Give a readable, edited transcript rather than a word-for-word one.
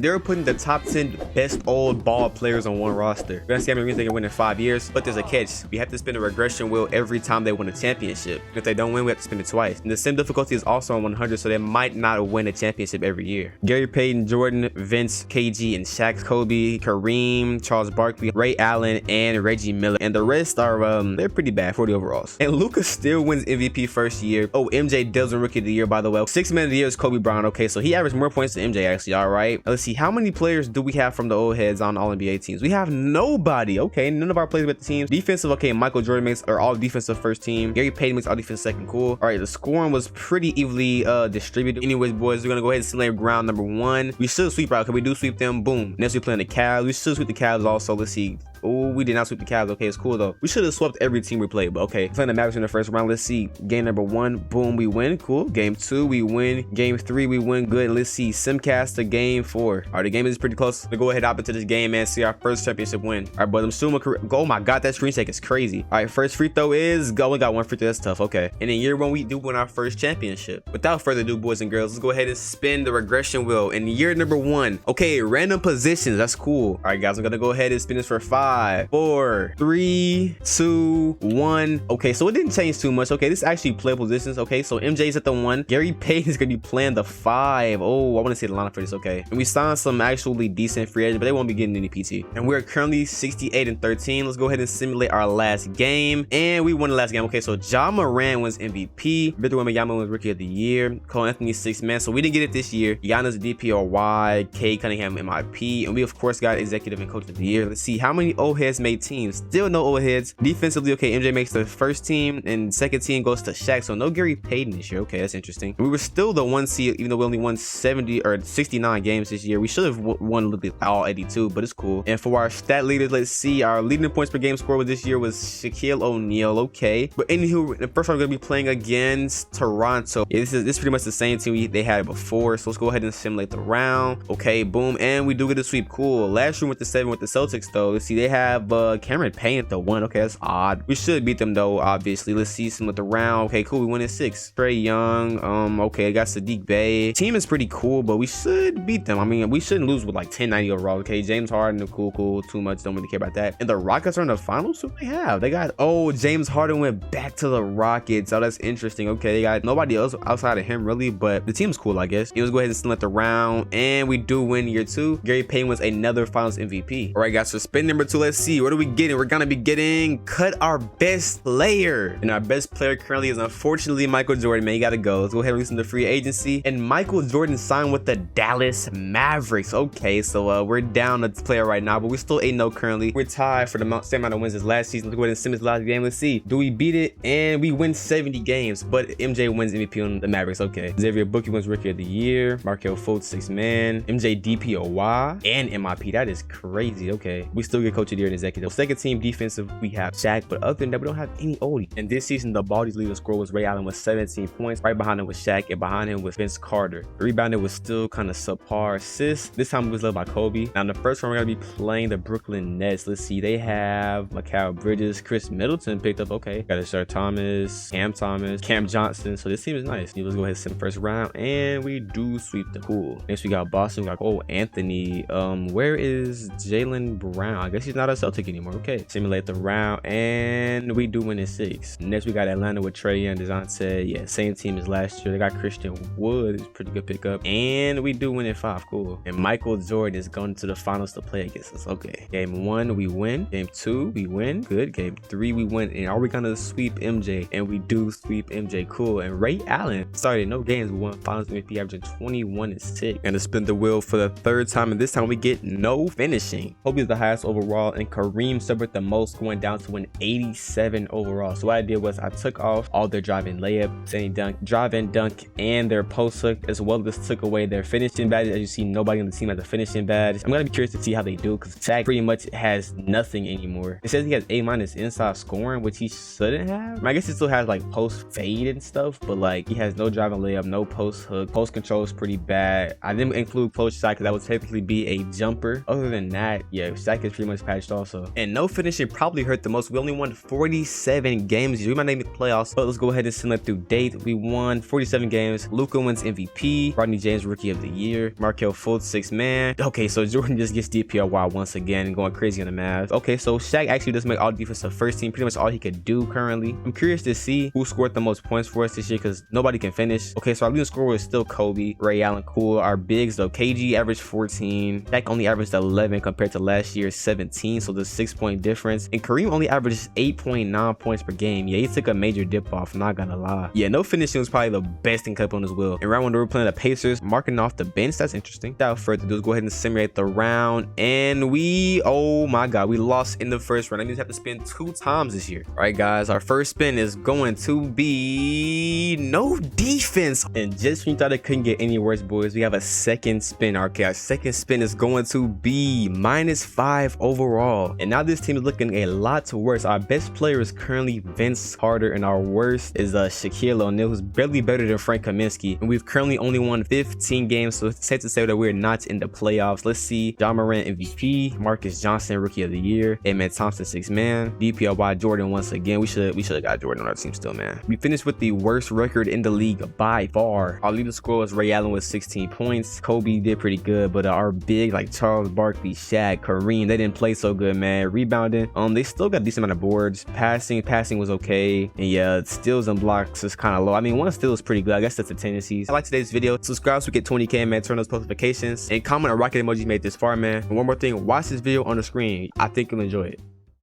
They were putting the top 10 best old ball players on one roster. We're gonna see how many rings they can win in 5 years, but there's a catch. We have to spin a regression wheel every time they win a championship. If they don't win, we have to spin it twice. And the sim difficulty is also on 100, so they might not win a championship every year. Gary Payton, Jordan, Vince, KG, and Shaq, Kobe, Kareem, Charles Barkley, Ray Allen, and Reggie Miller. And the rest are, they're pretty bad, 40 overalls. And Luka still wins MVP first year. Oh, MJ does win Rookie of the Year, by the way. 6 man of the year is Kobe Bryant. Okay, so he averaged more points than MJ, actually. All right. Let's see. How many players do we have from the old heads on all NBA teams? We have nobody. Okay, none of our players with the teams. Defensive, okay, Michael Jordan makes our all defensive first team. Gary Payton makes all defense second. Cool. All right, the scoring was pretty evenly distributed. Anyways, boys, we're gonna go ahead and simulate ground number 1. We should sweep out. Can we do sweep them? Boom. Next we playing the Cavs. We should sweep the Cavs also. Let's see. Oh, we did not sweep the Cavs. Okay, it's cool though. We should have swept every team we played, but okay. Playing the Mavericks in the first round. Let's see. Game number 1, boom, we win. Cool. Game 2, we win. Game 3, we win. Good. Let's see. Simcast to game 4. All right, the game is pretty close. We'll go ahead and hop into this game and see our first championship win. All right, but I'm still oh my god, that screen shake is crazy. All right, first free throw is go. We got 1 free throw. That's tough. Okay. And in year 1, we do win our first championship. Without further ado, boys and girls, let's go ahead and spin the regression wheel in year number 1. Okay, random positions. That's cool. All right, guys, I'm gonna go ahead and spin this for 5, 4, 3, 2, 1. Okay, so it didn't change too much. Okay, this is actually play positions. Okay, so MJ's at the 1. Gary Payton is gonna be playing the 5. Oh, I want to see the lineup for this. Okay, and we signed some actually decent free agents, but they won't be getting any PT. And we're currently 68-13. Let's go ahead and simulate our last game, and we won the last game. Okay, so Ja Morant wins MVP. Victor Wembanyama wins Rookie of the Year. Cole Anthony 6th man. So we didn't get it this year. Giannis DPOY, Cade Cunningham MIP, and we of course got Executive and Coach of the Year. Let's see how many old heads made teams. Still no old heads. Defensively, okay, MJ makes the first team and second team goes to Shaq. So no Gary Payton this year. Okay, that's interesting. We were still the 1 seed, even though we only won 70 or 69 games this year. We should have won all 82, but it's cool. And for our stat leaders, let's see. Our leading points per game score with this year was Shaquille O'Neal. Okay, but anywho, the first one we're gonna be playing against Toronto. Yeah, this is pretty much the same team they had before. So let's go ahead and simulate the round. Okay, boom, and we do get a sweep. Cool. Last room with the 7 with the Celtics though. Let's see, they have Cameron Payne at the 1. Okay, that's odd. We should beat them though, obviously. Let's see some of the round. Okay, cool. We win in 6. Trae Young. Okay, I got Sadiq Bey. Team is pretty cool, but we should beat them. I mean, we shouldn't lose with like 1090 overall. Okay, James Harden, cool. Too much. Don't really care about that. And the Rockets are in the finals. Who they have? They got James Harden went back to the Rockets. Oh, that's interesting. Okay, they got nobody else outside of him really, but the team's cool, I guess. Let's go ahead and select the round, and we do win year 2. Gary Payton was another finals MVP. All right, guys. So spin number 2. Let's see. What are we getting? We're gonna be getting cut our best player, and our best player currently is unfortunately Michael Jordan. Man, you gotta go. Let's go ahead and release him to free agency. And Michael Jordan signed with the Dallas Mavericks. Okay, so we're down a player right now, but we're still 8-0 currently. We're tied for the same amount of wins as last season. Let's go ahead and sim this last game. Let's see. Do we beat it? And we win 70 games, but MJ wins MVP on the Mavericks. Okay. Xavier Bookie wins Rookie of the Year. Markelle Fultz 6th man. MJ DPOY and MIP. That is crazy. Okay. We still get Coach of the Year and Executive. Second team defensive, we have Shaq, but other than that, we don't have any oldies. And this season, the Baldy's leading scorer was Ray Allen with 17 points. Right behind him was Shaq, and behind him was Vince Carter. The rebounder was still kind of subpar. Assists, this time it was led by Kobe. Now in the first round, we're gonna be playing the Brooklyn Nets. Let's see, they have Mikal Bridges, Chris Middleton picked up. Okay, got Sir Thomas, Cam Johnson. So this team is nice. Let's go ahead and send the first round, and we do sweep the cool. Next we got Boston. We got Anthony. Where is Jaylen Brown? I guess he's not a Celtic anymore. Okay, simulate the round, and we do win in 6. Next we got Atlanta with Trae Young, DeJounte. Yeah, same team as last year. They got Christian Wood. It's pretty good pickup, and we do win in 5. Cool. And Michael Jordan is going to the finals to play against us. Okay, game 1 we win. Game 2 we win. Good. Game 3 we win. And are we gonna sweep MJ? And we do sweep MJ. Cool. And Ray Allen started no games, we won finals MVP, averaging 21-6. And to spin the wheel for the 3rd time, and this time we get no finishing. Kobe is the highest overall, and Kareem suffered the most, going down to an 87 overall. So what I did was I took off all their drive-in layup, standing dunk, drive-in dunk, and their post hook, as well as took away their finishing badges. As you see, nobody on the team has a finishing badge. I'm gonna be curious to see how they do, because Shaq pretty much has nothing anymore. It says he has A- inside scoring, which he shouldn't have. I mean, I guess he still has like post fade and stuff, but like he has no driving layup, no post hook. Post control is pretty bad. I didn't include close shot because that would technically be a jumper. Other than that, yeah, Shaq is pretty much patched also. And no finishing probably hurt the most. We only won 47 games. We might not make the playoffs, but let's go ahead and send it through date. We won 47 games. Luka wins MVP. Rodney James Rookie of the Year. Markelle Fultz 6th man. Okay, so Jordan just gets DPOY once again, going crazy on the Mavs. Okay, so Shaq actually does make all defensive first team, pretty much all he could do currently. I'm curious to see who scored the most points for us this year because nobody can finish. Okay, so our leading scorer is still Kobe, Ray Allen, cool. Our bigs though, KG averaged 14. Shaq only averaged 11 compared to last year's 17, so there's 6-point difference. And Kareem only averaged 8.9 points per game. Yeah, he took a major dip off, I'm not gonna lie. Yeah, no finishing was probably the best thing kept on his will. And round one, we were playing the Pacers, marking off the bench. That's interesting. Without further ado, let's go ahead and simulate the round. And we, oh my god, we lost in the first round. I mean, we have to spin 2 times this year. All right, guys, our first spin is going to be no defense. And just when you thought it couldn't get any worse, boys, we have a second spin. Okay, our second spin is going to be -5 overall. And now this team is looking a lot worse. Our best player is currently Vince Carter, and our worst is Shaquille O'Neal, who's barely better than Frank Kaminsky. And we've currently only won 15 games, so it's safe to say that we're not in the playoffs. Let's see. John Morant MVP, Marcus Johnson Rookie of the Year, Amen Thompson 6th man, DPOY Jordan once again. We should have got Jordan on our team still, man. We finished with the worst record in the league by far. Our leading scorer was Ray Allen with 16 points. Kobe did pretty good, but our big like Charles Barkley, Shaq, Kareem, they didn't play so good, man. Rebounding, they still got a decent amount of boards. Passing was okay, and yeah, steals and blocks is kind of low. I mean, one steal is pretty good. I guess that's the tendencies. I like today's video. Subscribe so we get 20K, man. Turn those notifications and comment a rocket emoji made this far, man. And one more thing, watch this video on the screen. I think you'll enjoy it.